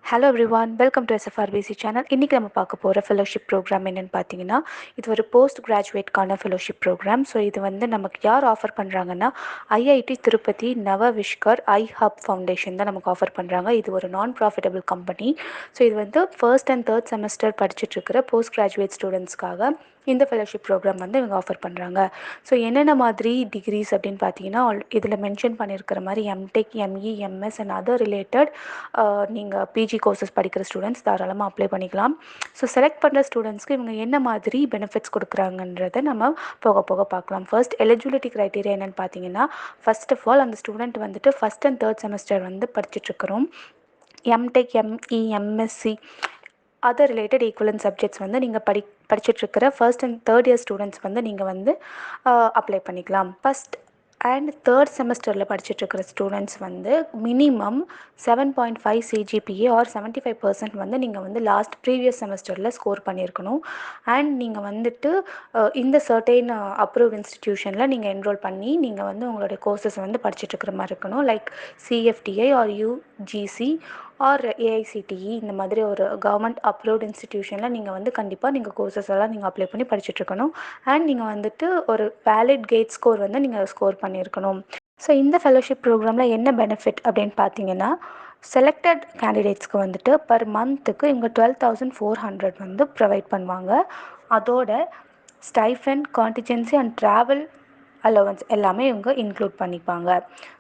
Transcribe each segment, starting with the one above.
Hello everyone, welcome to SFRPC channel. இன்றைக்கி நம்ம பார்க்க போகிற ஃபெலோஷிப் ப்ரோக்ராம் என்னென்னு பார்த்தீங்கன்னா, இது ஒரு போஸ்ட் கிராஜுவேட்கான ஃபெலோஷிப் ப்ரோக்ராம். ஸோ இது வந்து நமக்கு யார் ஆஃபர் பண்ணுறாங்கன்னா, ஐஐடி திருப்பதி நவவிஷ்கர் ஐ ஹப் ஃபவுண்டேஷன் தான் நமக்கு ஆஃபர் பண்ணுறாங்க. இது ஒரு நான் ப்ராஃபிட்டபிள் கம்பெனி. ஸோ இது வந்து ஃபர்ஸ்ட் அண்ட் தேர்ட் செமஸ்டர் படிச்சுட்ருக்கிற போஸ்ட் கிராஜுவேட் ஸ்டூடெண்ட்ஸ்க்காக இந்த ஃபெலோஷிப் ப்ரோக்ராம் வந்து இவங்க ஆஃபர் பண்ணுறாங்க. ஸோ என்னென்ன மாதிரி டிகிரிஸ் அப்படின்னு பார்த்தீங்கன்னா, இதில் மென்ஷன் பண்ணியிருக்கிற மாதிரி MTech, ME, MS and other related நீங்கள் பிஜி கோர்சஸ் படிக்கிற ஸ்டூடெண்ட்ஸ் தாராளமாக அப்ளை பண்ணிக்கலாம். ஸோ செலக்ட் பண்ணுற ஸ்டூடெண்ட்ஸ்க்கு இவங்க என்ன மாதிரி பெனிஃபிட்ஸ் கொடுக்குறாங்கன்றதை நம்ம போக போக பார்க்கலாம். ஃபர்ஸ்ட் எலிஜிபிலிட்டி க்ரைட்டீரியா என்னென்னு பார்த்தீங்கன்னா, ஃபர்ஸ்ட் ஆஃப் ஆல் அந்த ஸ்டூடெண்ட் வந்துட்டு ஃபஸ்ட் அண்ட் தேர்ட் செமஸ்டர் வந்து படிச்சுட்ருக்கிறோம். MTech, ME, MSc other related equivalent subjects வந்து நீங்கள் படிச்சுட்ருக்கிற first and third year students வந்து நீங்கள் வந்து அப்ளை பண்ணிக்கலாம். ஃபஸ்ட் அண்ட் தேர்ட் செமஸ்டரில் படிச்சுட்ருக்கிற ஸ்டூடெண்ட்ஸ் வந்து மினிமம் 7.5 சிஜிபிஏ ஆர் 75% வந்து நீங்கள் வந்து ப்ரீவியஸ் செமஸ்டரில் ஸ்கோர் பண்ணியிருக்கணும். அண்ட் நீங்கள் வந்துட்டு இந்த சர்டைன் அப்ரூவ்ட் இன்ஸ்டிடியூஷனில் நீங்கள் என்ரோல் பண்ணி நீங்கள் வந்து உங்களுடைய கோர்சஸ் வந்து படிச்சுட்ருக்கிற மாதிரி இருக்கணும். Like CFTI or UGC or AICTE இந்த மாதிரி ஒரு கவர்மெண்ட் அப்ரூவ்ட் இன்ஸ்டிடியூஷனில் நீங்கள் வந்து கண்டிப்பாக நீங்கள் கோர்சஸ் எல்லாம் நீங்கள் அப்ளை பண்ணி படிச்சுட்ருக்கணும். அண்ட் நீங்கள் வந்துட்டு ஒரு வேலிட் கேட் ஸ்கோர் வந்து நீங்கள் ஸ்கோர் பண்ணியிருக்கணும். ஸோ இந்த ஃபெலோஷிப் ப்ரோக்ராமில் என்ன பெனிஃபிட் அப்படின்னு பார்த்தீங்கன்னா, செலக்டட் கேண்டிடேட்ஸ்க்கு வந்துட்டு பர் மந்த்துக்கு இவங்க 12,400 வந்து ப்ரொவைட் பண்ணுவாங்க. அதோட stipend, contingency and travel allowance எல்லாமே இவங்க இன்க்ளூட் பண்ணிப்பாங்க.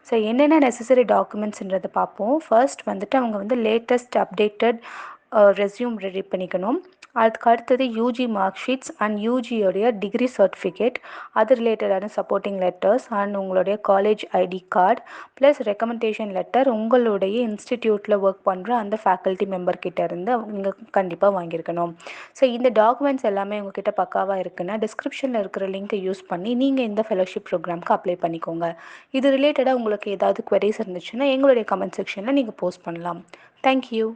ஸோ என்னென்ன நெசசரி டாக்குமெண்ட்ஸ்ன்றதை பார்ப்போம். ஃபர்ஸ்ட் வந்துட்டு அவங்க வந்து லேட்டஸ்ட் அப்டேட்டட் ரெஸ்யூம் ரெடி பண்ணிக்கணும். அதுக்கு அடுத்தது யூஜி மார்க் ஷீட்ஸ் அண்ட் யூஜியோடைய டிகிரி சர்டிஃபிகேட், அது ரிலேட்டடான சப்போர்ட்டிங் லெட்டர்ஸ் அண்ட் உங்களுடைய college ID card plus recommendation letter உங்களுடைய இன்ஸ்டிடியூட்டில் ஒர்க் பண்ணுற அந்த ஃபேக்கல்ட்டி மெம்பர்கிட்ட இருந்து நீங்கள் கண்டிப்பாக வாங்கியிருக்கணும். ஸோ இந்த டாக்குமெண்ட்ஸ் எல்லாமே உங்ககிட்ட பக்காவாக இருக்குன்னா டிஸ்கிரிப்ஷனில் இருக்கிற லிங்க்கை யூஸ் பண்ணி நீங்கள் இந்த ஃபெலோஷிப் ப்ரோக்ராம்க்கு அப்ளை பண்ணிக்கோங்க. இது ரிலேட்டடாக உங்களுக்கு ஏதாவது குவரிஸ் இருந்துச்சுன்னா எங்களுடைய கமெண்ட் செக்ஷனில் நீங்கள் போஸ்ட் பண்ணலாம். தேங்க்யூ.